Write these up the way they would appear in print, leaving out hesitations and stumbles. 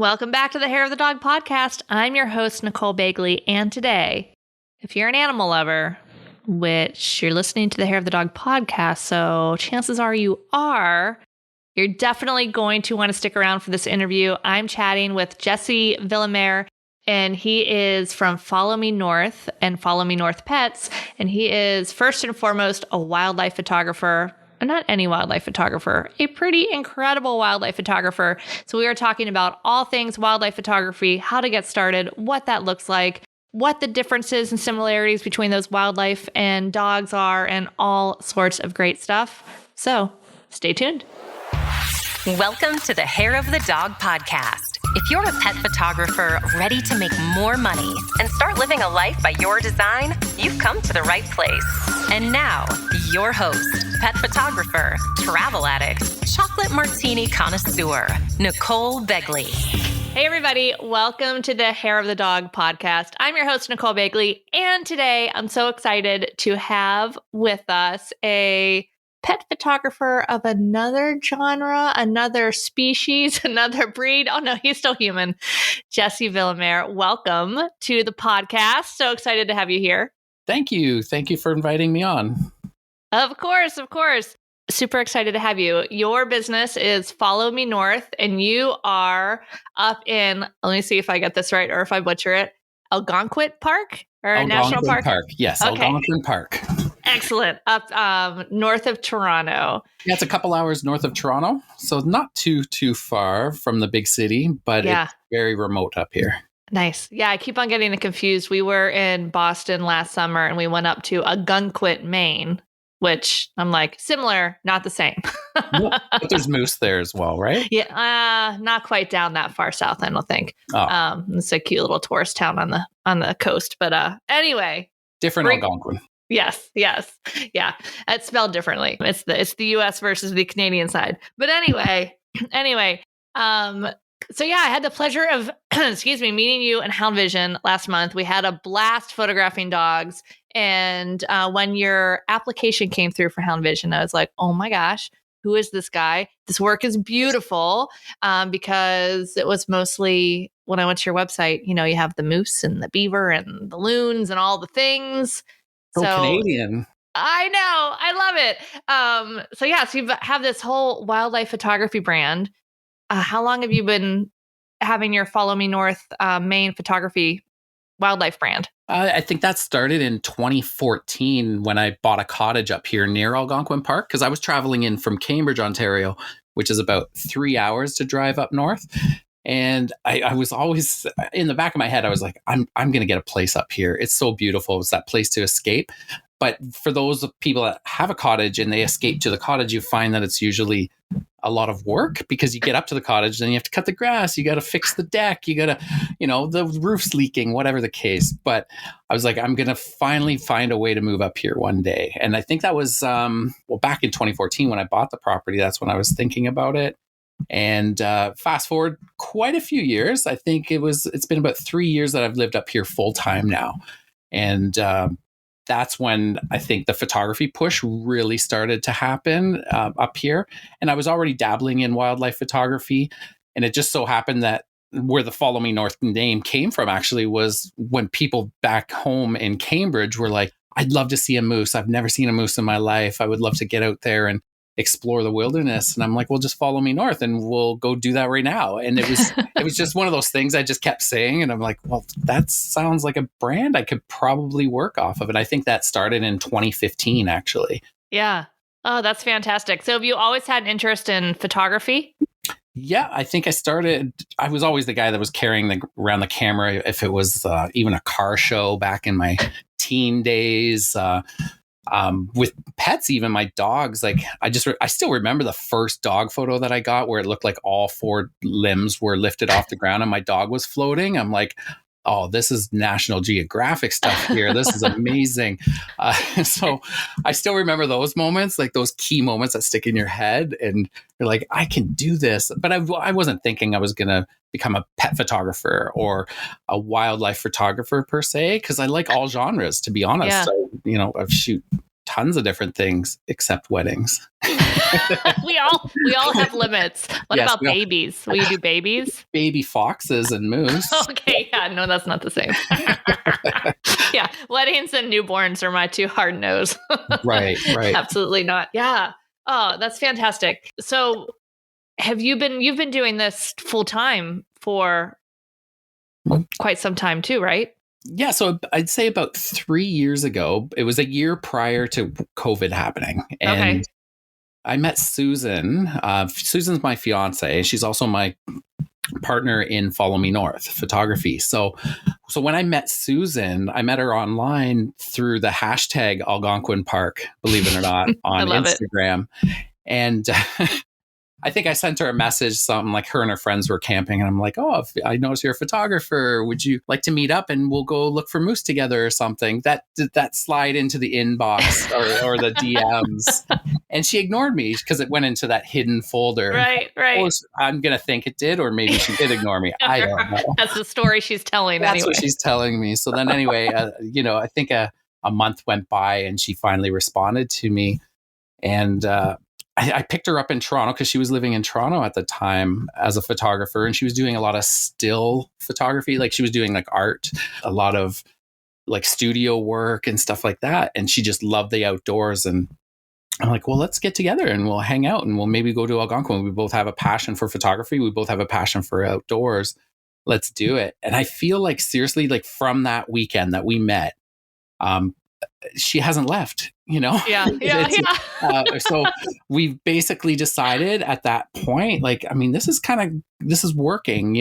Welcome back to the Hair of the Dog podcast. I'm your host, Nicole Begley, and today, if you're an animal lover, which you're listening to the Hair of the Dog podcast, so chances are you're definitely going to want to stick around for this interview. I'm chatting with Jesse Villemaire, and he is from Follow Me North and Follow Me North Pets, and he is first and foremost a wildlife photographer. Not any wildlife photographer, a pretty incredible wildlife photographer. So we are talking about all things wildlife photography, how to get started, what that looks like, what the differences and similarities between those wildlife and dogs are, and all sorts of great stuff. So stay tuned. Welcome to the Hair of the Dog podcast. If you're a pet photographer ready to make more money and start living a life by your design, you've come to the right place. And now, your host, pet photographer, travel addict, chocolate martini connoisseur, Nicole Begley. Hey everybody, welcome to the Hair of the Dog podcast. I'm your host, Nicole Begley, and today I'm so excited to have with us a pet photographer of another genre, another species, another breed. Oh no, he's still human. Jesse Villemaire, welcome to the podcast. So excited to have you here. Thank you. Thank you for inviting me on. Of course, of course. Super excited to have you. Your business is Follow Me North, and you are up in, let me see if I get this right or if I butcher it, Algonquin Park or National Park? Yes, okay. Algonquin Park. Excellent. Up north of Toronto. Yeah, it's a couple hours north of Toronto. So not too far from the big city, but It's very remote up here. Nice. Yeah, I keep on getting it confused. We were in Boston last summer and we went up to Algonquin, Maine, which I'm like, similar, not the same. But there's moose there as well, right? Yeah, not quite down that far south, I don't think. Oh. It's a cute little tourist town on the coast. But anyway. Different Algonquin. Yes. Yeah. It's spelled differently. It's the US versus the Canadian side. But anyway. So yeah, I had the pleasure of, meeting you in Hound Vision last month. We had a blast photographing dogs. And when your application came through for Hound Vision, I was like, oh my gosh, who is this guy? This work is beautiful because it was mostly, when I went to your website, you have the moose and the beaver and the loons and all the things. So Canadian. I know. I love it. So you have this whole wildlife photography brand. How long have you been having your Follow Me North Maine photography wildlife brand? I think that started in 2014 when I bought a cottage up here near Algonquin Park because I was traveling in from Cambridge, Ontario, which is about 3 hours to drive up north. And I was always in the back of my head, I was like, I'm going to get a place up here. It's so beautiful. It's that place to escape. But for those people that have a cottage and they escape to the cottage, you find that it's usually a lot of work because you get up to the cottage, then you have to cut the grass. You got to fix the deck. You got to, the roof's leaking, whatever the case. But I was like, I'm going to finally find a way to move up here one day. And I think that was, back in 2014 when I bought the property, that's when I was thinking about it. And fast forward quite a few years. I think it's been about 3 years that I've lived up here full time now. And that's when I think the photography push really started to happen up here. And I was already dabbling in wildlife photography. And it just so happened that where the Follow Me North name came from actually was when people back home in Cambridge were like, I'd love to see a moose. I've never seen a moose in my life. I would love to get out there and explore the wilderness. And I'm like, well, just follow me north and we'll go do that right now. And it was just one of those things I just kept saying. And I'm like, well, that sounds like a brand I could probably work off of. And I think that started in 2015, actually. Yeah. Oh, that's fantastic. So have you always had an interest in photography? Yeah, I think I was always the guy that was carrying around the camera. If it was even a car show back in my teen days, with pets, even my dogs, like I still remember the first dog photo that I got where it looked like all four limbs were lifted off the ground and my dog was floating. I'm like, oh, this is National Geographic stuff here. This is amazing. So I still remember those moments, like those key moments that stick in your head and you're like, I can do this. But I wasn't thinking I was going to become a pet photographer or a wildlife photographer per se, because I like all genres, to be honest. Yeah. So, I shoot tons of different things except weddings. we all have limits. What Yes, about babies? Will you do babies? Baby foxes and moose. Okay, yeah, no, that's not the same. Yeah, weddings and newborns are my two hard no's. Right. Absolutely not. Yeah. Oh, that's fantastic. So you've been doing this full time for quite some time too, right? Yeah, so I'd say about 3 years ago, it was a year prior to COVID happening. And Okay. I met Susan. Susan's my fiance. She's also my partner in Follow Me North photography. So when I met Susan, I met her online through the hashtag Algonquin Park, believe it or not, on Instagram. And I think I sent her a message, something like her and her friends were camping. And I'm like, oh, I noticed you're a photographer. Would you like to meet up and we'll go look for moose together or something? That slide into the inbox or the DMs. And she ignored me because it went into that hidden folder. Right. I'm going to think it did, or maybe she did ignore me. I don't know. That's the story she's telling. That's what she's telling me. So then anyway, I think a month went by and she finally responded to me. And I picked her up in Toronto because she was living in Toronto at the time as a photographer, and she was doing a lot of still photography. Like she was doing like art, a lot of like studio work and stuff like that. And she just loved the outdoors. And I'm like, well, let's get together and we'll hang out and we'll maybe go to Algonquin. We both have a passion for photography. We both have a passion for outdoors. Let's do it. And I feel like seriously, like from that weekend that we met, she hasn't left, Yeah. So we basically decided at that point, like, I mean, this is working,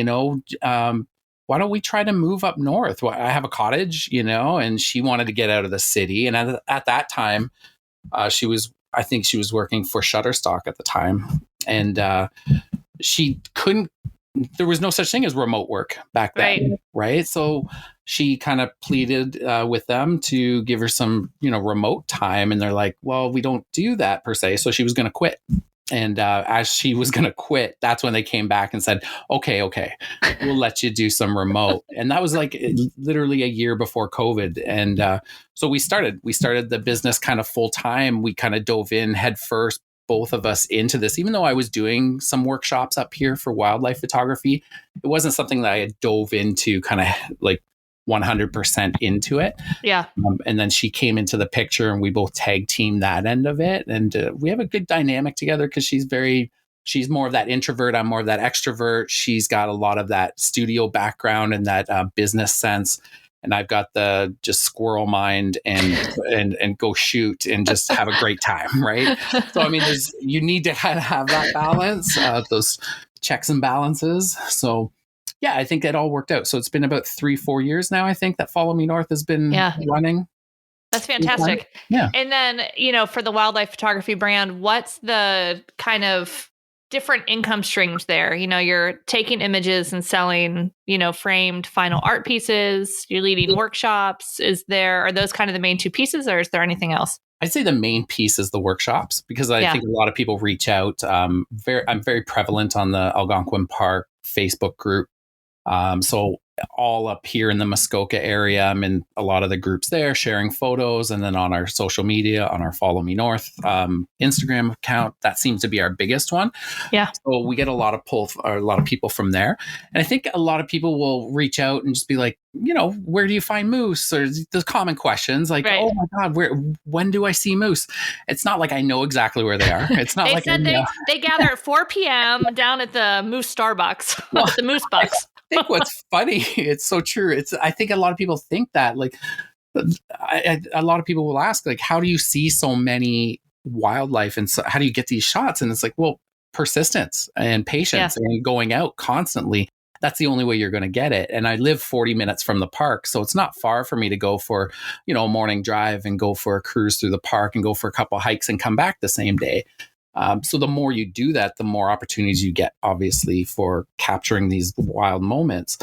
why don't we try to move up north? Well, I have a cottage, and she wanted to get out of the city. And at that time, I think she was working for Shutterstock at the time. And she couldn't, there was no such thing as remote work back then. Right. So she kind of pleaded with them to give her some, remote time. And they're like, well, we don't do that per se. So she was going to quit. And as she was going to quit, that's when they came back and said, okay, we'll let you do some remote. And that was like literally a year before COVID. And so we started the business kind of full time. We kind of dove in head first, both of us, into this. Even though I was doing some workshops up here for wildlife photography, it wasn't something that I had dove into kind of like 100% into it. Yeah. And then she came into the picture and we both tag team that end of it. And we have a good dynamic together because she's more of that introvert. I'm more of that extrovert. She's got a lot of that studio background and that business sense. And I've got the just squirrel mind and go shoot and just have a great time. Right. So, I mean, you need to kind of have that balance, those checks and balances. So, yeah, I think it all worked out. So it's been about 3-4 years now, I think, that Follow Me North has been running. That's fantastic. Yeah. And then, for the wildlife photography brand, what's the kind of different income streams there? You're taking images and selling, framed final art pieces. You're leading workshops. Are those kind of the main two pieces, or is there anything else? I'd say the main piece is the workshops, because I think a lot of people reach out. I'm very prevalent on the Algonquin Park Facebook group. So all up here in the Muskoka area, I'm in a lot of the groups there sharing photos, and then on our social media, on our Follow Me North Instagram account, that seems to be our biggest one. Yeah. So we get a lot of people from there. And I think a lot of people will reach out and just be like, where do you find moose? Or the common questions like, oh my God, when do I see moose? It's not like I know exactly where they are. It's not like they gather at 4 p.m. down at the Moose Starbucks, at the Moose Bucks. I think what's funny, it's so true. I think a lot of people think that, like, a lot of people will ask, like, how do you see so many wildlife and how do you get these shots? And it's like, well, persistence and patience and going out constantly. That's the only way you're going to get it. And I live 40 minutes from the park, so it's not far for me to go for, a morning drive and go for a cruise through the park and go for a couple of hikes and come back the same day. So the more you do that, the more opportunities you get, obviously, for capturing these wild moments.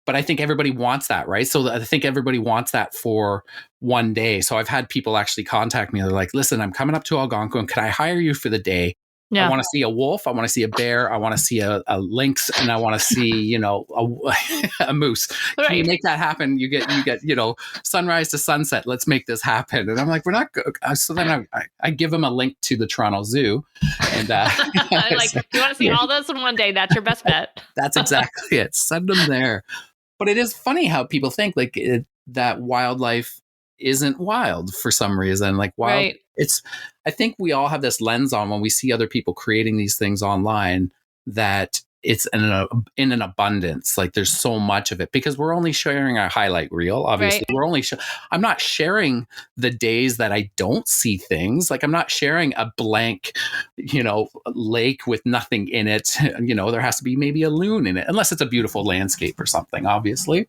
But I think everybody wants that, right? So I think everybody wants that for one day. So I've had people actually contact me. They're like, listen, I'm coming up to Algonquin. Could I hire you for the day? I Yeah. want to see a wolf. I want to see a bear. I want to see a lynx, and I want to see, a moose. Can you Right. make that happen? You get, sunrise to sunset. Let's make this happen. And I'm like, we're not good. So then I give them a link to the Toronto Zoo, and Like, if you want to see all those in one day, that's your best bet. that's exactly it. Send them there. But it is funny how people think that wildlife isn't wild for some reason. Like wild, Right. I think we all have this lens on when we see other people creating these things online that it's in an abundance. Like there's so much of it because we're only sharing a highlight reel. Obviously, Right. I'm not sharing the days that I don't see things. Like I'm not sharing a blank, lake with nothing in it. There has to be maybe a loon in it, unless it's a beautiful landscape or something, obviously.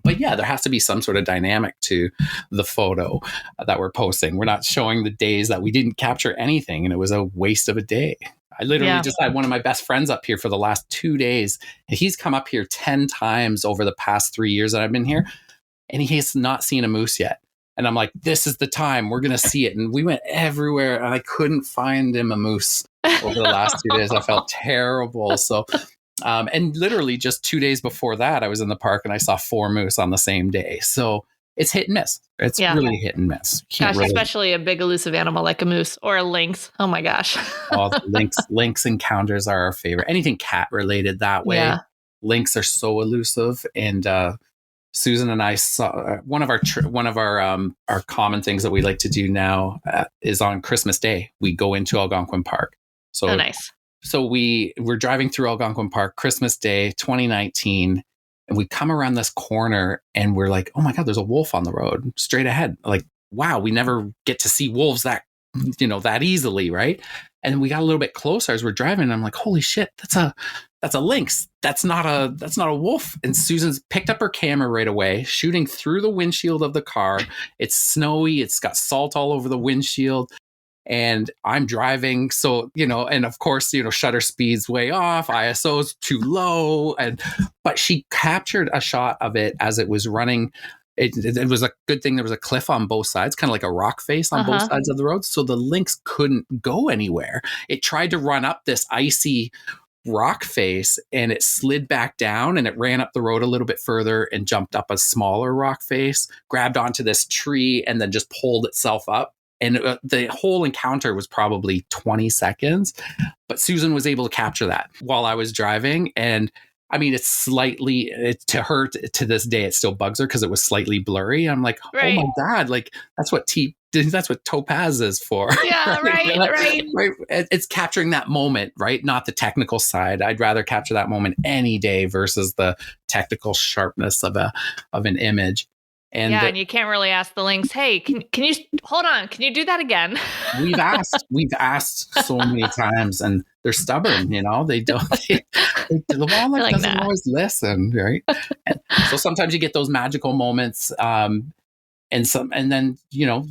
But yeah, there has to be some sort of dynamic to the photo that we're posting. We're not showing the days that we didn't capture anything and it was a waste of a day. I literally just had one of my best friends up here for the last 2 days. And he's come up here 10 times over the past 3 years that I've been here. And he has not seen a moose yet. And I'm like, this is the time we're going to see it. And we went everywhere and I couldn't find him a moose over the last 2 days. I felt terrible. So and literally just 2 days before that, I was in the park and I saw 4 moose on the same day. So it's hit and miss. It's really hit and miss. Especially a big elusive animal like a moose or a lynx. Oh my gosh. Lynx encounters are our favorite. Anything cat related that way. Yeah. Lynx are so elusive. And Susan and I saw one of our common things that we like to do now is on Christmas Day. We go into Algonquin Park. So nice. So we're driving through Algonquin Park, Christmas Day, 2019, and we come around this corner and we're like, oh my God, there's a wolf on the road straight ahead. Like, wow, we never get to see wolves that easily, right? And we got a little bit closer as we're driving and I'm like, holy shit, that's a lynx. That's not a wolf. And Susan's picked up her camera right away, shooting through the windshield of the car. It's snowy. It's got salt all over the windshield. And I'm driving, so, and of course, shutter speed's way off, ISO's too low. But she captured a shot of it as it was running. It was a good thing there was a cliff on both sides, kind of like a rock face on both sides of the road. So the lynx couldn't go anywhere. It tried to run up this icy rock face and it slid back down and it ran up the road a little bit further and jumped up a smaller rock face, grabbed onto this tree and then just pulled itself up. And the whole encounter was probably 20 seconds, but Susan was able to capture that while I was driving. And I mean, to her, to this day, it still bugs her because it was slightly blurry. I'm like, oh my God, like that's what Topaz is for. Yeah, right. It's capturing that moment, right? Not the technical side. I'd rather capture that moment any day versus the technical sharpness of an image. And and you can't really ask the lynx, hey, can you hold on? Can you do that again? We've asked so many times and they're stubborn, they don't, the wildlife like doesn't always listen, right? And so sometimes you get those magical moments. And then,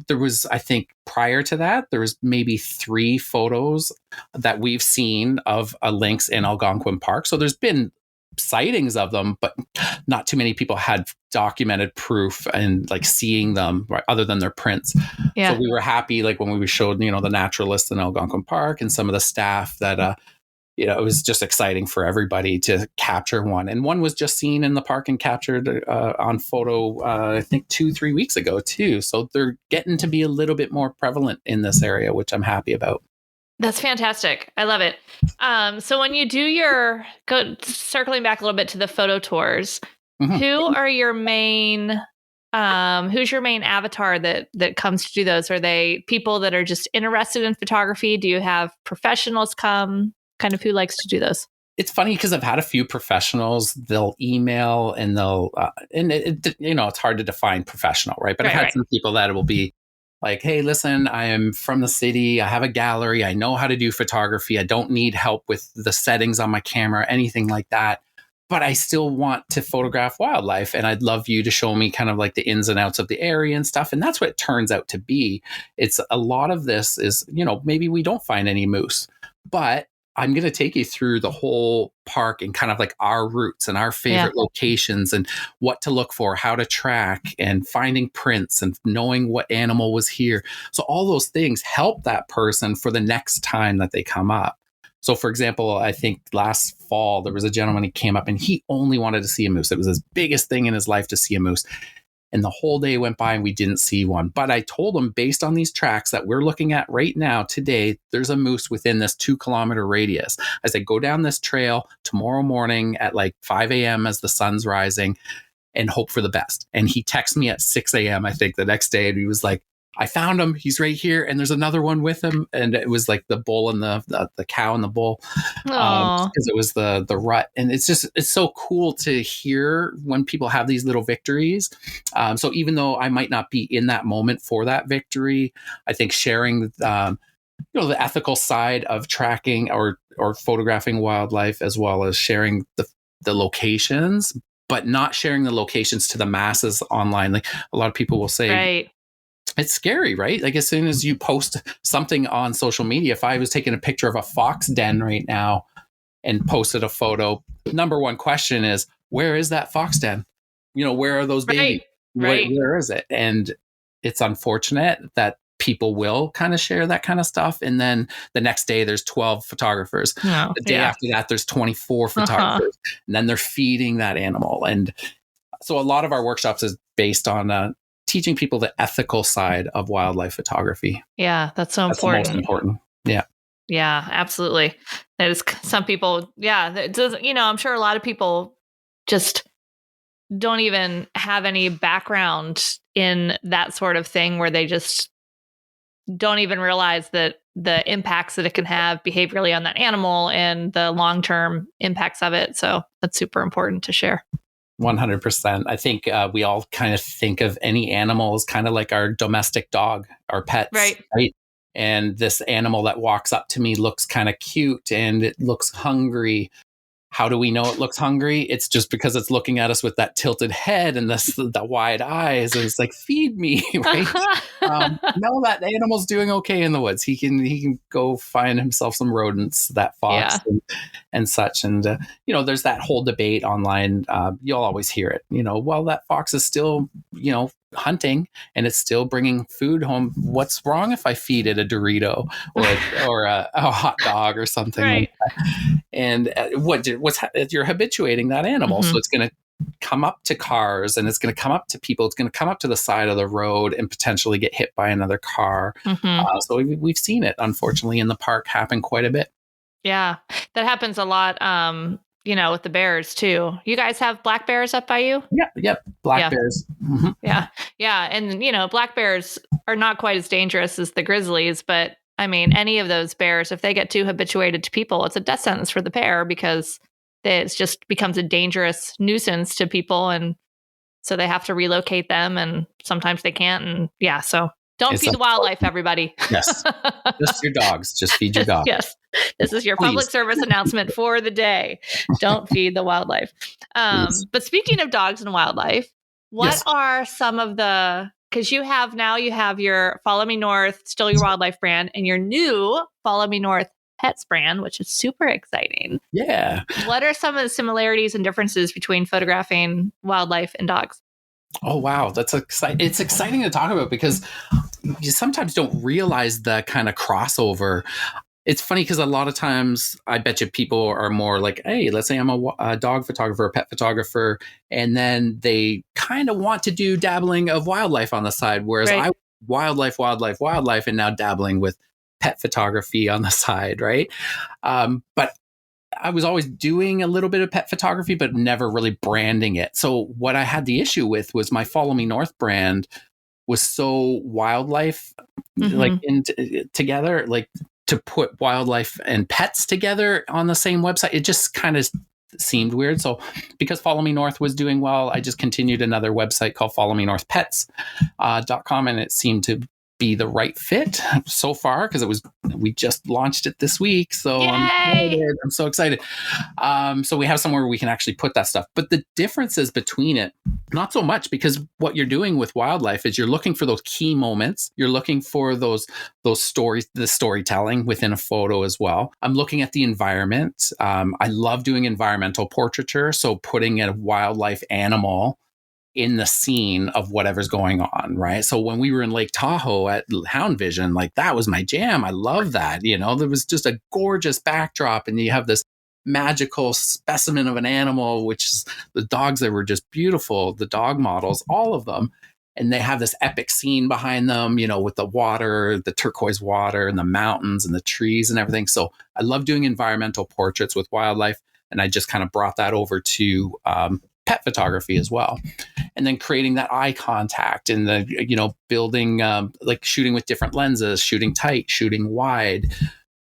there was, I think prior to that, there was maybe 3 photos that we've seen of a lynx in Algonquin Park. So there's been sightings of them, but not too many people had documented proof and like seeing them, right, other than their prints. Yeah. So we were happy, like when we showed, the naturalists in Algonquin Park and some of the staff that, it was just exciting for everybody to capture one. And one was just seen in the park and captured on photo, I think 2-3 weeks ago too. So they're getting to be a little bit more prevalent in this area, which I'm happy about. That's fantastic. I love it. So when you do circling back a little bit to the photo tours, who are your main, who's your main avatar that comes to do those? Are they people that are just interested in photography? Do you have professionals come? Kind of who likes to do those? It's funny because I've had a few professionals, they'll email and they'll, it's hard to define professional, right? But I've had some people that will be like, hey, listen, I am from the city. I have a gallery. I know how to do photography. I don't need help with the settings on my camera, anything like that. But I still want to photograph wildlife. And I'd love you to show me kind of like the ins and outs of the area and stuff. And that's what it turns out to be. It's a lot of this is, maybe we don't find any moose, but I'm going to take you through the whole park and kind of like our routes and our favorite locations and what to look for, how to track and finding prints and knowing what animal was here. So all those things help that person for the next time that they come up. So for example, I think last fall, there was a gentleman who came up and he only wanted to see a moose. It was his biggest thing in his life to see a moose. And the whole day went by and we didn't see one. But I told him, based on these tracks that we're looking at right now, today, there's a moose within this 2-kilometer radius. I said, go down this trail tomorrow morning at like 5 a.m. as the sun's rising and hope for the best. And he texted me at 6 a.m., I think, the next day. And he was like, I found him. He's right here. And there's another one with him. And it was like the bull and the cow and the bull. Because it was the rut. And it's so cool to hear when people have these little victories. So even though I might not be in that moment for that victory, I think sharing, the ethical side of tracking or photographing wildlife, as well as sharing the locations, but not sharing the locations to the masses online. Like a lot of people will say, right. It's scary, right? Like as soon as you post something on social media, if I was taking a picture of a fox den right now and posted a photo, number one question is, where is that fox den? Where are those babies? Right. Where is it? And it's unfortunate that people will kind of share that kind of stuff. And then the next day there's 12 photographers. The day after that, there's 24 photographers. And then they're feeding that animal. And so a lot of our workshops is based on teaching people the ethical side of wildlife photography. Yeah, that's so important. The most important. Yeah. Yeah, absolutely. That is some people. Yeah, it does, I'm sure a lot of people just don't even have any background in that sort of thing, where they just don't even realize that the impacts that it can have behaviorally on that animal and the long-term impacts of it. So that's super important to share. 100%. I think we all kind of think of any animal as kind of like our domestic dog, our pets, right? And this animal that walks up to me looks kind of cute and it looks hungry. How do we know it looks hungry? It's just because it's looking at us with that tilted head and the wide eyes. And it's like, feed me, right? No, that animal's doing okay in the woods. He can go find himself some rodents, that fox and such. And, there's that whole debate online. You'll always hear it, well, that fox is still, hunting and it's still bringing food home. What's wrong if I feed it a Dorito or a hot dog or something like that? And you're habituating that animal. So it's going to come up to cars and it's going to come up to people. It's going to come up to the side of the road and potentially get hit by another car. So we've seen it, unfortunately, in the park happen quite a bit. Yeah, that happens a lot. With the bears too. You guys have black bears up by you? Yep. Black bears. Mm-hmm. Yeah. And, black bears are not quite as dangerous as the grizzlies, but I mean, any of those bears, if they get too habituated to people, it's a death sentence for the pair, because it just becomes a dangerous nuisance to people. And so they have to relocate them, and sometimes they can't. And so don't feed the wildlife, everybody. Yes. Just your dogs. Just feed your dogs. Yes. This is your public service announcement for the day. Don't feed the wildlife. But speaking of dogs and wildlife, what are some of because you have your Follow Me North, still your wildlife brand, and your new Follow Me North Pets brand, which is super exciting. Yeah. What are some of the similarities and differences between photographing wildlife and dogs? Oh, wow. That's exciting. It's exciting to talk about because you sometimes don't realize the kind of crossover. It's funny because a lot of times I bet you people are more like, hey, let's say I'm a dog photographer, a pet photographer, and then they kind of want to do dabbling of wildlife on the side. Whereas I wildlife, and now dabbling with pet photography on the side, right? But I was always doing a little bit of pet photography, but never really branding it. So what I had the issue with was my Follow Me North brand was so wildlife together, like to put wildlife and pets together on the same website. It just kind of seemed weird. So because Follow Me North was doing well, I just continued another website called followmenorthpets.com, and it seemed to be the right fit so far, because we just launched it this week. So Yay! I'm so excited. So we have somewhere we can actually put that stuff. But the differences between it, not so much, because what you're doing with wildlife is you're looking for those key moments. You're looking for those stories, the storytelling within a photo as well. I'm looking at the environment. I love doing environmental portraiture. So putting a wildlife animal in the scene of whatever's going on, right? So when we were in Lake Tahoe at Hound Vision, like that was my jam. I love that. There was just a gorgeous backdrop, and you have this magical specimen of an animal, which is the dogs that were just beautiful, the dog models, all of them. And they have this epic scene behind them, with the water, the turquoise water and the mountains and the trees and everything. So I love doing environmental portraits with wildlife. And I just kind of brought that over to pet photography as well. And then creating that eye contact and the, building, like shooting with different lenses, shooting tight, shooting wide.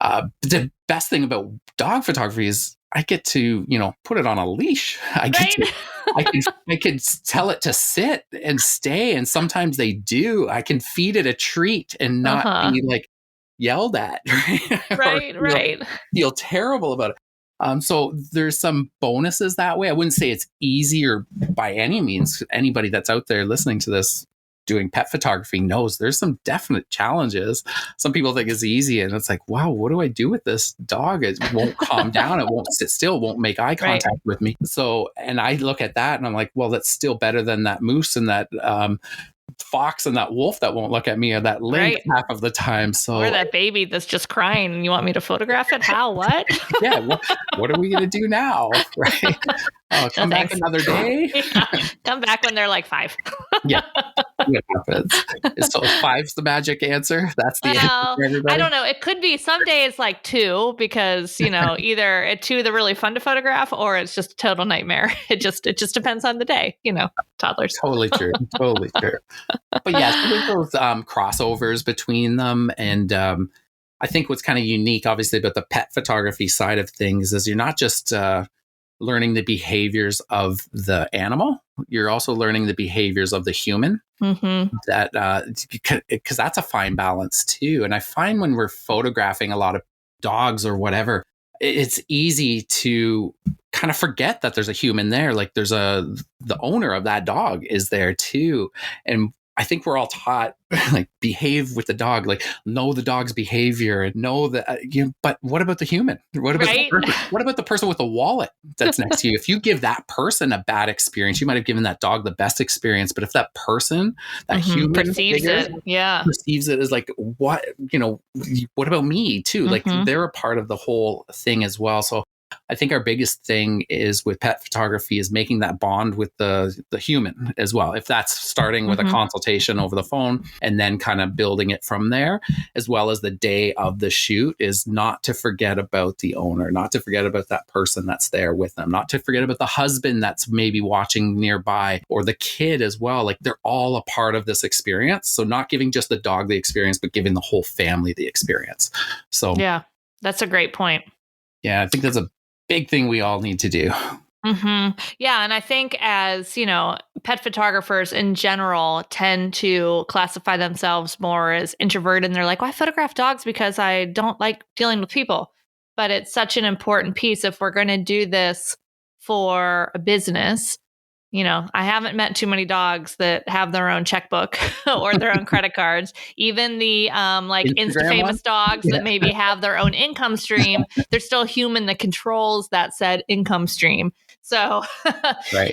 The best thing about dog photography is I get to, put it on a leash. I can tell it to sit and stay. And sometimes they do. I can feed it a treat and not be like yelled at. Right. Feel terrible about it. So there's some bonuses that way. I wouldn't say it's easy or by any means. Anybody that's out there listening to this doing pet photography knows there's some definite challenges. Some people think it's easy, and it's like, wow, what do I do with this dog? It won't calm down. It won't sit still. It won't make eye contact with me. So, and I look at that and I'm like, well, that's still better than that moose and that fox and that wolf that won't look at me, or that lynx half of the time. So, or that baby that's just crying and you want me to photograph it? How? What? Yeah. What are we going to do now? Right. Come back another day. Come back when they're like 5. Yeah. What happens? So 5's the magic answer. That's the answer for everybody. I don't know. It could be some days like 2, because either at 2 they're really fun to photograph, or it's just a total nightmare. It just depends on the day. Toddlers. Totally true. But yeah, so there's those crossovers between them, and I think what's kind of unique, obviously, about the pet photography side of things is you're not just learning the behaviors of the animal, you're also learning the behaviors of the human. Mm-hmm. That because that's a fine balance too. And I find when we're photographing a lot of dogs or whatever, it's easy to kind of forget that there's a human there. Like the owner of that dog is there too. And I think we're all taught like behave with the dog, like know the dog's behavior and know that. But what about the human? What about what about the person with the wallet that's next to you? If you give that person a bad experience, you might have given that dog the best experience. But if that person, that human perceives it as like what about me too? Like they're a part of the whole thing as well. So I think our biggest thing is with pet photography is making that bond with the human as well. If that's starting with a consultation over the phone and then kind of building it from there, as well as the day of the shoot, is not to forget about the owner, not to forget about that person that's there with them, not to forget about the husband that's maybe watching nearby, or the kid as well. Like they're all a part of this experience. So not giving just the dog the experience, but giving the whole family the experience. So yeah, that's a great point. Yeah, I think that's a big thing we all need to do. Yeah. And I think as, pet photographers in general tend to classify themselves more as introverted. And they're like, well, I photograph dogs because I don't like dealing with people. But it's such an important piece if we're going to do this for a business. I haven't met too many dogs that have their own checkbook or their own credit cards. Even the Insta famous dogs that maybe have their own income stream, they're still human that controls that said income stream. So,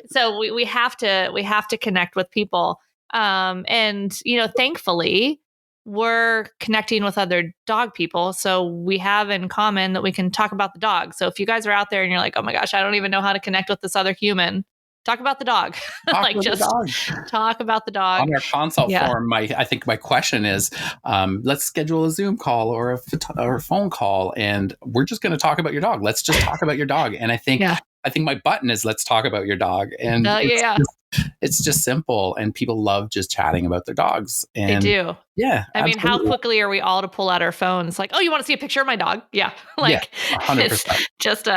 so we have to connect with people. And thankfully, we're connecting with other dog people. So we have in common that we can talk about the dog. So if you guys are out there and you're like, oh my gosh, I don't even know how to connect with this other human, talk about the dog. Talk about the dog. On our consult form, I think my question is, let's schedule a Zoom call or a phone call, and we're just going to talk about your dog. Let's just talk about your dog. And I think my button is let's talk about your dog. And it's just simple, and people love just chatting about their dogs. And they do. Yeah. I mean, how quickly are we all to pull out our phones? Like, oh, you want to see a picture of my dog? Yeah. 100%. It's just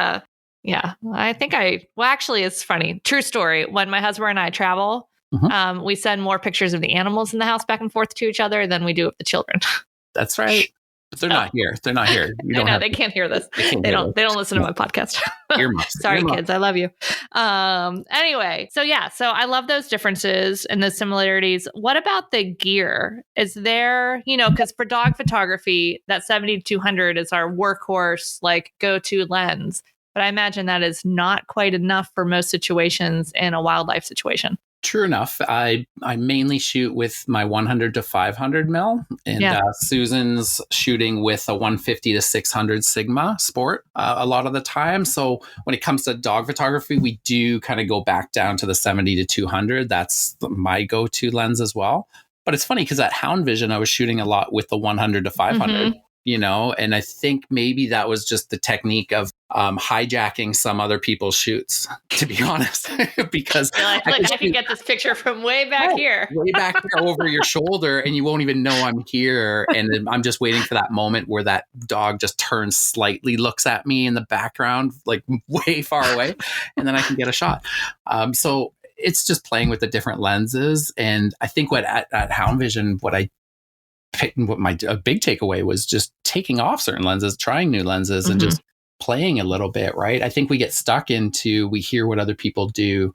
yeah, I think actually, it's funny. True story. When my husband and I travel, We send more pictures of the animals in the house back and forth to each other than we do of the children. That's right. But they're not here. They're not here. I know they can't hear this. They don't listen to my podcast. Earmuffs. Sorry, kids. I love you. Anyway, so I love those differences and the similarities. What about the gear? Is there, because for dog photography, that 70-200 is our workhorse, like go-to lens. But I imagine that is not quite enough for most situations in a wildlife situation. True enough. I mainly shoot with my 100 to 500 mil, and Susan's shooting with a 150 to 600 Sigma Sport a lot of the time. So when it comes to dog photography, we do kind of go back down to the 70 to 200. That's my go-to lens as well. But it's funny because at Hound Vision, I was shooting a lot with the 100 to 500. And I think maybe that was just the technique of hijacking some other people's shoots, to be honest, because I can get this picture from way back here. Way back there over your shoulder, and you won't even know I'm here. And I'm just waiting for that moment where that dog just turns slightly, looks at me in the background, like way far away, and then I can get a shot. So it's just playing with the different lenses. And I think at Hound Vision, what my big takeaway was just taking off certain lenses, trying new lenses, and just playing a little bit, right? I think we get stuck we hear what other people do.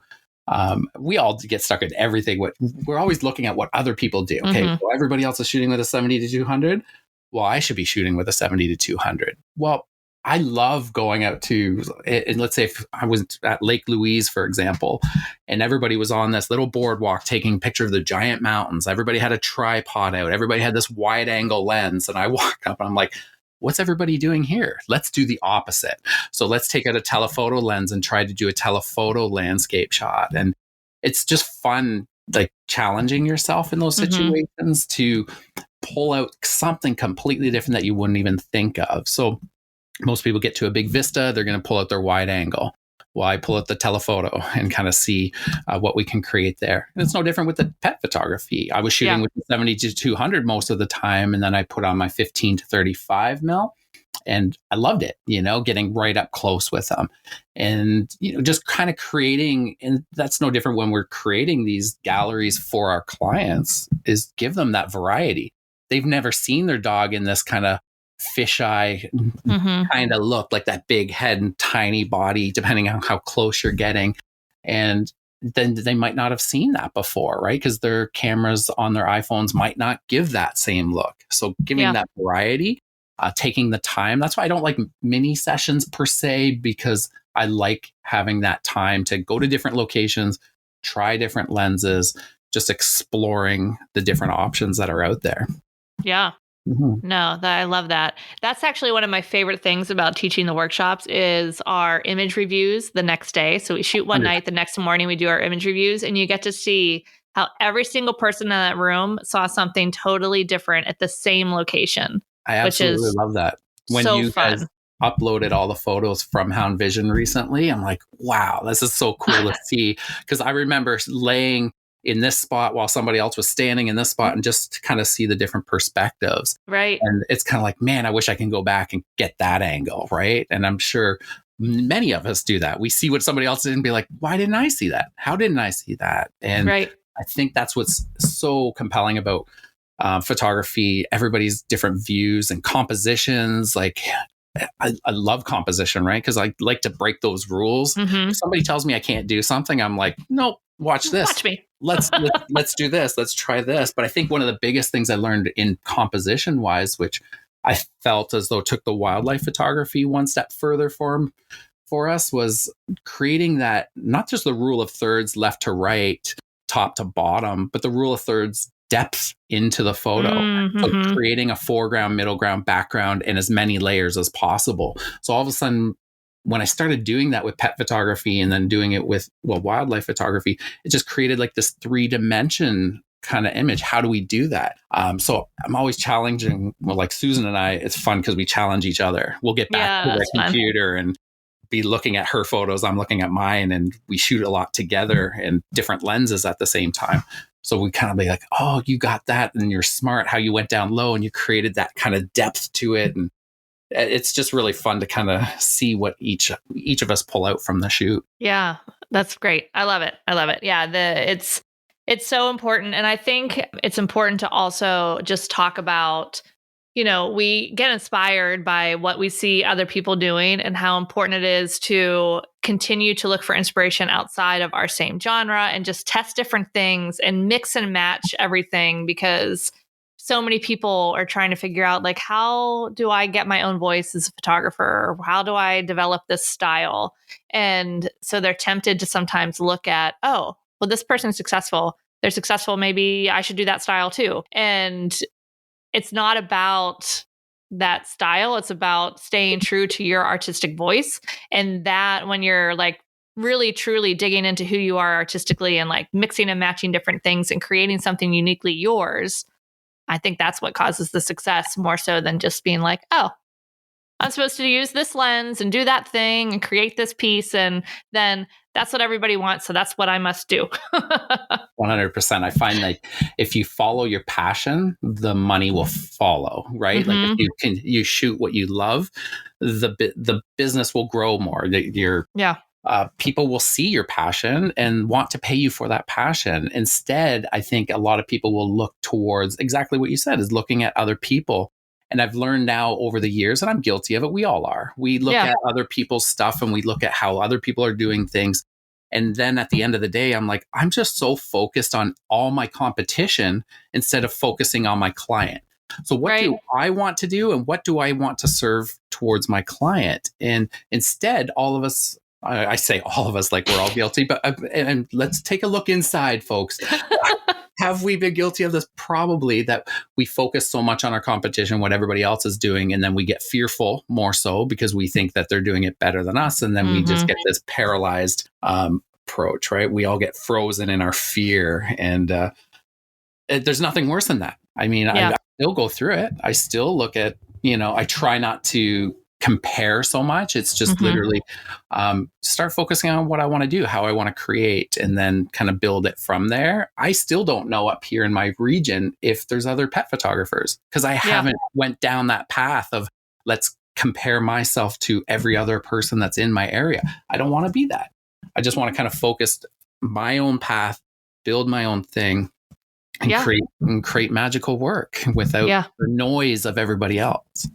We all get stuck in everything. We're always looking at what other people do. Okay, well, everybody else is shooting with a 70 to 200. Well, I should be shooting with a 70 to 200. Well, I love going out to, and let's say if I was at Lake Louise, for example, and everybody was on this little boardwalk taking a picture of the giant mountains. Everybody had a tripod out. Everybody had this wide angle lens. And I walked up and I'm like, what's everybody doing here? Let's do the opposite. So let's take out a telephoto lens and try to do a telephoto landscape shot. And it's just fun, like challenging yourself in those situations to pull out something completely different that you wouldn't even think of. So most people get to a big vista, they're going to pull out their wide angle. Well, I pull out the telephoto and kind of see what we can create there. And it's no different with the pet photography. I was shooting with the 70 to 200 most of the time, and then I put on my 15 to 35 mil, and I loved it, getting right up close with them. And, just kind of creating, and that's no different when we're creating these galleries for our clients, is give them that variety. They've never seen their dog in this kind of fisheye kind of look, like that big head and tiny body, depending on how close you're getting. And then they might not have seen that before, right? Because their cameras on their iPhones might not give that same look. So giving that variety, taking the time. That's why I don't like mini sessions per se, because I like having that time to go to different locations, try different lenses, just exploring the different options that are out there. Yeah. No, I love that. That's actually one of my favorite things about teaching the workshops is our image reviews the next day. So we shoot one night, the next morning we do our image reviews, and you get to see how every single person in that room saw something totally different at the same location. I absolutely love that. When so you fun. guys uploaded all the photos from Hound Vision recently, I'm like, wow, this is so cool to see. Because I remember laying in this spot while somebody else was standing in this spot and just kind of see the different perspectives. Right. And it's kind of like, man, I wish I can go back and get that angle. Right. And I'm sure many of us do that. We see what somebody else did and be like, why didn't I see that? How didn't I see that? And I think that's what's so compelling about photography, everybody's different views and compositions. Like, I love composition, right? Because I like to break those rules. If somebody tells me I can't do something, I'm like, nope, watch this. Watch me. let's do this. Let's try this. But I think one of the biggest things I learned in composition wise, which I felt as though took the wildlife photography one step further for us, was creating that, not just the rule of thirds, left to right, top to bottom, but the rule of thirds depth into the photo. So creating a foreground, middle ground, background, and as many layers as possible. So all of a sudden, when I started doing that with pet photography and then doing it with wildlife photography, it just created like this 3-dimension kind of image. How do we do that? So I'm always challenging, like Susan and I, it's fun because we challenge each other. We'll get back to the computer and be looking at her photos. I'm looking at mine, and we shoot a lot together and different lenses at the same time. So we kind of be like, oh, you got that, and you're smart how you went down low and you created that kind of depth to it. And it's just really fun to kind of see what each of us pull out from the shoot. Yeah, that's great. I love it. Yeah, It's so important. And I think it's important to also just talk about, we get inspired by what we see other people doing and how important it is to continue to look for inspiration outside of our same genre and just test different things and mix and match everything, because so many people are trying to figure out, like, how do I get my own voice as a photographer? Or how do I develop this style? And so they're tempted to sometimes look at, oh, well, this person's successful. They're successful. Maybe I should do that style too. And it's not about that style. It's about staying true to your artistic voice. And that when you're like really truly digging into who you are artistically and like mixing and matching different things and creating something uniquely yours, I think that's what causes the success, more so than just being like, oh, I'm supposed to use this lens and do that thing and create this piece. And then that's what everybody wants. So that's what I must do. 100%. I find like if you follow your passion, the money will follow, right? Like if you shoot what you love, the business will grow more. People will see your passion and want to pay you for that passion. Instead, I think a lot of people will look towards exactly what you said, is looking at other people. And I've learned now over the years, and I'm guilty of it, we all are. We look at other people's stuff and we look at how other people are doing things. And then at the end of the day, I'm like, I'm just so focused on all my competition instead of focusing on my client. So what do I want to do, and what do I want to serve towards my client? And instead, all of us, I say all of us like we're all guilty, but and let's take a look inside, folks. Have we been guilty of this? Probably, that we focus so much on our competition, what everybody else is doing, and then we get fearful more so because we think that they're doing it better than us. And then we just get this paralyzed approach, right? We all get frozen in our fear. And there's nothing worse than that. I mean, I still go through it. I still look at, I try not to compare so much. It's just literally start focusing on what I want to do, how I want to create, and then kind of build it from there. I still don't know up here in my region if there's other pet photographers, because I haven't went down that path of let's compare myself to every other person that's in my area. I don't want to be that. I just want to kind of focus my own path, build my own thing, and create magical work without the noise of everybody else.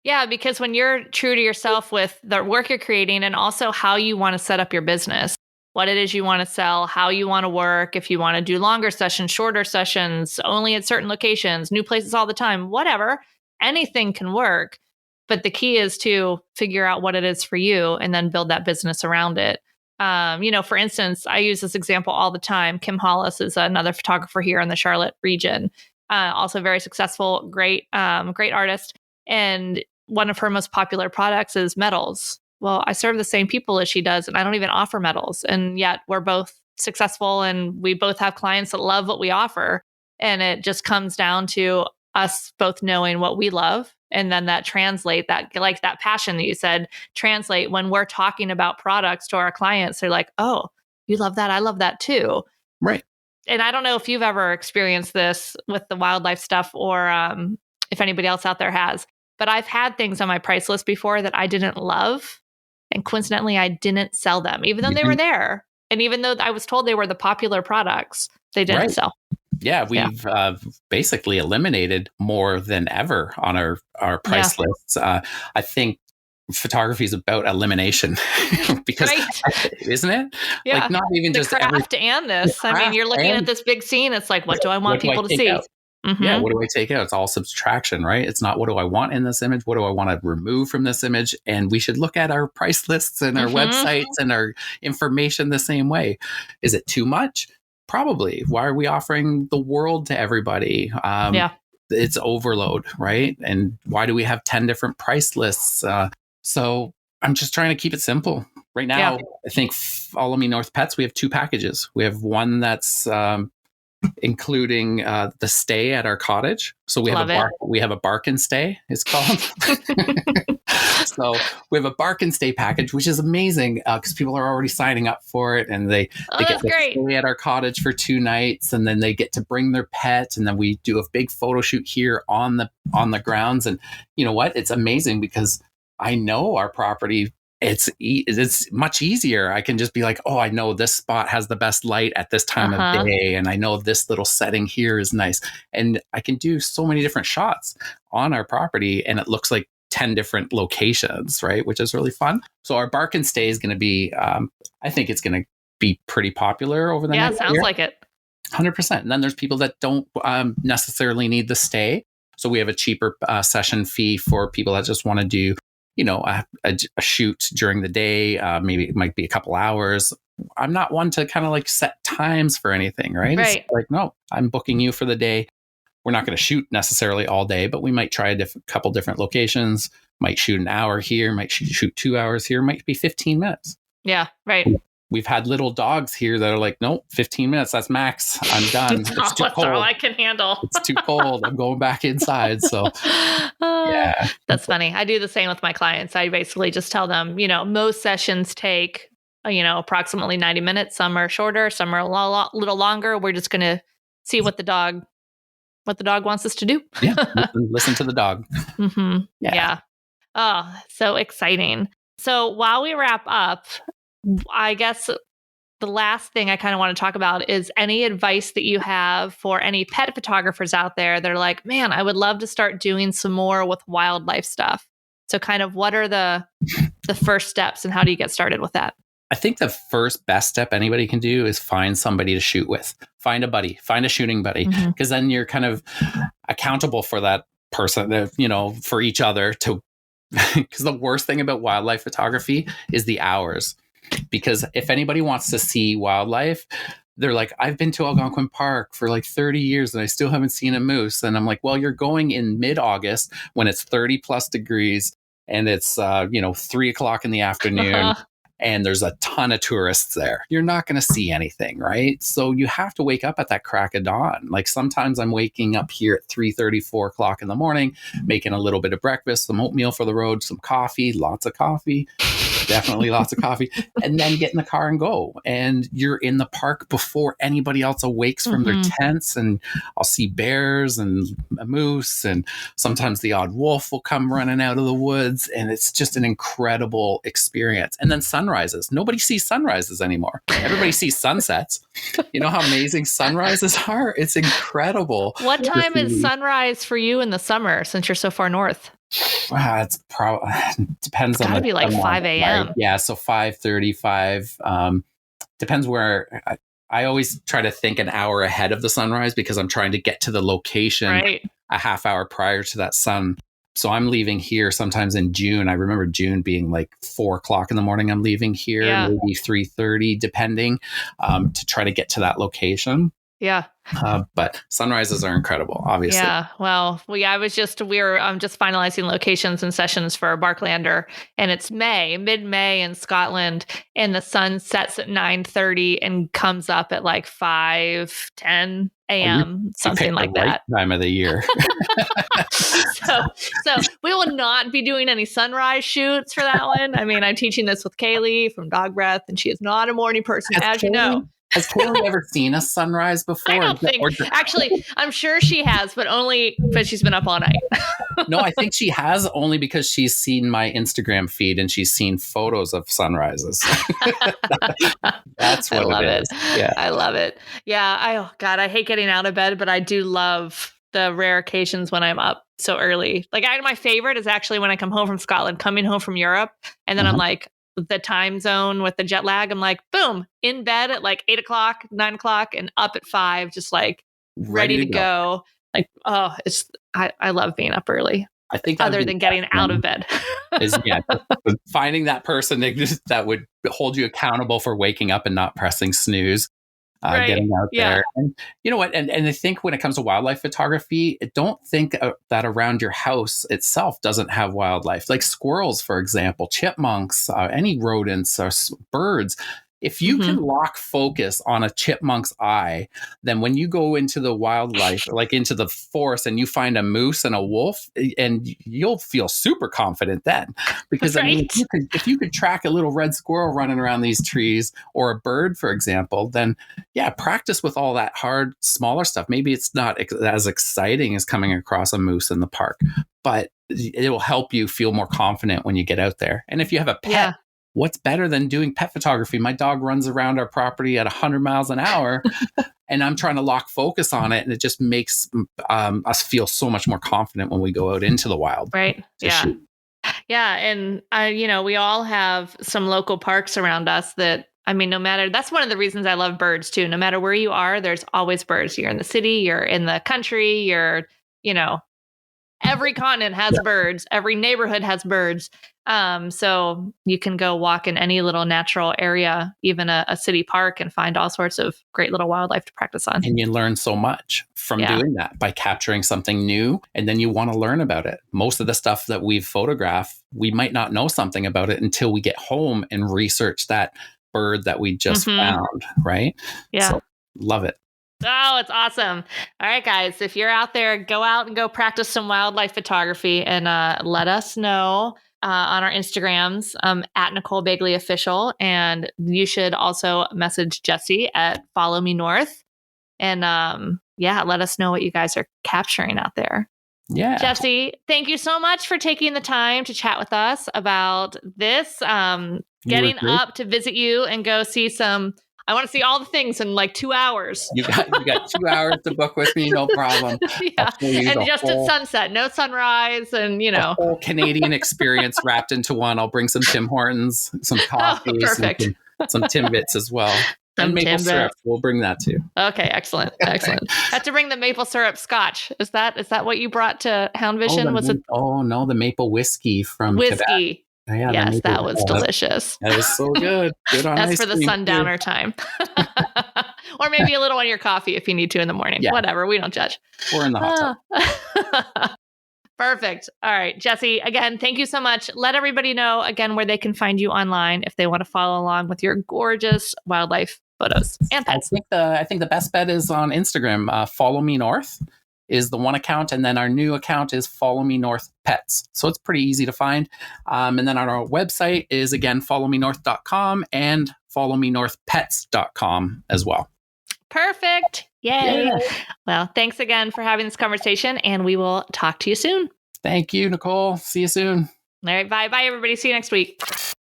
Yeah, because when you're true to yourself with the work you're creating and also how you want to set up your business, what it is you want to sell, how you want to work, if you want to do longer sessions, shorter sessions, only at certain locations, new places all the time, whatever, anything can work. But the key is to figure out what it is for you and then build that business around it. For instance, I use this example all the time. Kim Hollis is another photographer here in the Charlotte region, also very successful, great artist. And one of her most popular products is metals. Well, I serve the same people as she does, and I don't even offer metals. And yet we're both successful and we both have clients that love what we offer. And it just comes down to us both knowing what we love. And then that translate that, like that passion that you said, translate when we're talking about products to our clients. They're like, oh, you love that. I love that too. Right. And I don't know if you've ever experienced this with the wildlife stuff or if anybody else out there has. But I've had things on my price list before that I didn't love. And coincidentally, I didn't sell them, even though they were there. And even though I was told they were the popular products, they didn't sell. Yeah, we've basically eliminated more than ever on our price lists. I think photography is about elimination because isn't it? Yeah. Like not even the just craft and this. I mean, you're looking at this big scene. It's like, what do I want people to see? Yeah, what do I take out? It's all subtraction, right? It's not what do I want in this image? What do I want to remove from this image? And we should look at our price lists and our websites and our information the same way. Is it too much? Probably. Why are we offering the world to everybody? It's overload, right? And why do we have 10 different price lists? So I'm just trying to keep it simple. Right now, I think Follow Me North Pets, we have 2 packages. We have one that's including the stay at our cottage. So we have a bark and stay, it's called. So we have a bark and stay package, which is amazing because people are already signing up for it, and they get to stay at our cottage for 2 nights, and then they get to bring their pet, and then we do a big photo shoot here on the grounds. And you know what? It's amazing because I know our property it's much easier. I can just be like, oh, I know this spot has the best light at this time of day, and I know this little setting here is nice, and I can do so many different shots on our property, and it looks like 10 different locations, right? Which is really fun. So our bark and stay is going to be, I think it's going to be pretty popular over the next year. Yeah, sounds like it. 100%. And then there's people that don't necessarily need the stay. So we have a cheaper session fee for people that just want to do, a shoot during the day. Maybe it might be a couple hours. I'm not one to kind of like set times for anything, right? Right. It's like, no, I'm booking you for the day. We're not going to shoot necessarily all day, but we might try a couple different locations, might shoot an hour here, might shoot 2 hours here, might be 15 minutes. Yeah, right. We've had little dogs here that are like, nope, 15 minutes, that's max. I'm done. It's too cold. All I can handle. It's too cold. I'm going back inside. So, yeah. That's funny. I do the same with my clients. I basically just tell them, most sessions take, approximately 90 minutes. Some are shorter, some are a little longer. We're just going to see what the dog wants us to do. Yeah. Listen to the dog. Mm-hmm. Yeah. Oh, so exciting. So while we wrap up, I guess the last thing I kind of want to talk about is any advice that you have for any pet photographers out there that are like, man, I would love to start doing some more with wildlife stuff. So kind of what are the first steps and how do you get started with that? I think the first best step anybody can do is find somebody to shoot with. Find a buddy, find a shooting buddy, because then you're kind of accountable for that person, for each other to, because the worst thing about wildlife photography is the hours. Because if anybody wants to see wildlife, they're like, I've been to Algonquin Park for like 30 years and I still haven't seen a moose. And I'm like, well, you're going in mid-August when it's 30 plus degrees and it's, 3 o'clock in the afternoon. And there's a ton of tourists there. You're not going to see anything, right? So you have to wake up at that crack of dawn. Like sometimes I'm waking up here at 3:30, 4 o'clock in the morning, making a little bit of breakfast, some oatmeal for the road, some coffee, lots of coffee, definitely lots of coffee, and then get in the car and go. And you're in the park before anybody else awakes from their tents. And I'll see bears and a moose, and sometimes the odd wolf will come running out of the woods. And it's just an incredible experience. And then sunrises. Nobody sees sunrises anymore. Everybody sees sunsets. You know how amazing sunrises are? It's incredible. What time is sunrise for you in the summer since you're so far north? It's probably depends on. Gotta be like 5 a.m. Right? Yeah, so 5:35. Depends where. I always try to think an hour ahead of the sunrise because I'm trying to get to the location a half hour prior to that sun. So I'm leaving here sometimes in June. I remember June being like 4 o'clock in the morning. I'm leaving here, maybe 3:30, depending, to try to get to that location. Yeah. But sunrises are incredible, obviously. Yeah. Well, I'm just finalizing locations and sessions for Barklander, and it's mid-May in Scotland, and the sun sets at 9:30 and comes up at like 5:10 a.m., something like that. Time of the year. So we will not be doing any sunrise shoots for that one. I mean, I'm teaching this with Kaylee from Dog Breath, and she is not a morning person, as you know. Has Kaylee ever seen a sunrise before? I don't think. Actually, I'm sure she has, but only because she's been up all night. No, I think she has only because she's seen my Instagram feed and she's seen photos of sunrises. That's what it is. Yeah. I love it. Yeah. Oh God, I hate getting out of bed, but I do love the rare occasions when I'm up so early. Like my favorite is actually when I come home from Scotland, coming home from Europe, and then I'm like, the time zone with the jet lag, I'm like, boom, in bed at like 8 o'clock, 9 o'clock, and up at 5, just like ready to go. Like, oh, I love being up early. I think other than getting out of bed is finding that person that would hold you accountable for waking up and not pressing snooze. Getting out there. And you know what? And I think when it comes to wildlife photography, don't think that around your house itself doesn't have wildlife. Like squirrels, for example, chipmunks, any rodents or birds. If you can lock focus on a chipmunk's eye, then when you go into the wildlife, like into the forest, and you find a moose and a wolf, and you'll feel super confident then. Because I mean, if you could track a little red squirrel running around these trees, or a bird, for example, then practice with all that hard, smaller stuff. Maybe it's not as exciting as coming across a moose in the park, but it will help you feel more confident when you get out there. And if you have a pet, what's better than doing pet photography? My dog runs around our property at 100 miles an hour and I'm trying to lock focus on it. And it just makes us feel so much more confident when we go out into the wild. Right. Yeah. Shoot. Yeah. And, we all have some local parks around us that, no matter, that's one of the reasons I love birds too. No matter where you are, there's always birds. You're in the city, you're in the country, you're, every continent has birds, every neighborhood has birds. So you can go walk in any little natural area, even a city park, and find all sorts of great little wildlife to practice on. And you learn so much from doing that by capturing something new. And then you want to learn about it. Most of the stuff that we've photographed, we might not know something about it until we get home and research that bird that we just found. Right. Yeah. So, love it. Oh, it's awesome. All right, guys, if you're out there, go out and go practice some wildlife photography and let us know on our Instagrams at Nicole Begley Official. And you should also message Jesse at Follow Me North. And let us know what you guys are capturing out there. Yeah. Jesse, thank you so much for taking the time to chat with us about this. Getting up to visit you and go see I want to see all the things in like 2 hours. You got 2 hours to book with me, no problem. Yeah, and just at sunset, no sunrise, and the whole Canadian experience wrapped into one. I'll bring some Tim Hortons, some coffee, some Timbits as well, and maple syrup. We'll bring that too. Okay, excellent. Have to bring the maple syrup scotch. Is that what you brought to Hound Vision? No, the maple whiskey from Quebec. Yeah, yes, that was delicious. That was so good. Good on That's for the sundowner time. Or maybe a little on your coffee if you need to in the morning. Yeah. Whatever. We don't judge. Or in the hot tub. Perfect. All right, Jesse, again, thank you so much. Let everybody know again where they can find you online if they want to follow along with your gorgeous wildlife photos and pets. I think the best bet is on Instagram. Follow Me North is the one account, and then our new account is Follow Me North Pets. So it's pretty easy to find. And then on our website is again followmenorth.com and followmenorthpets.com as well. Perfect. Yay. Yeah. Well, thanks again for having this conversation, and we will talk to you soon. Thank you, Nicole. See you soon. All right. Bye, everybody. See you next week.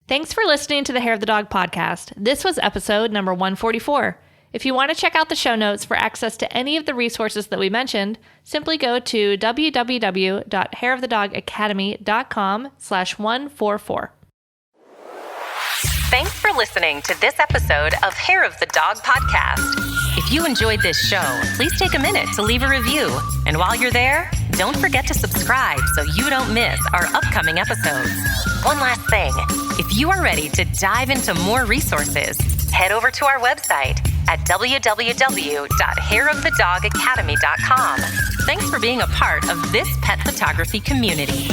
Thanks for listening to the Hair of the Dog podcast. This was episode number 144. If you want to check out the show notes for access to any of the resources that we mentioned, simply go to www.hairofthedogacademy.com/144. Thanks for listening to this episode of Hair of the Dog podcast. If you enjoyed this show, please take a minute to leave a review. And while you're there, don't forget to subscribe so you don't miss our upcoming episodes. One last thing, if you are ready to dive into more resources, head over to our website at www.hairofthedogacademy.com. Thanks for being a part of this pet photography community.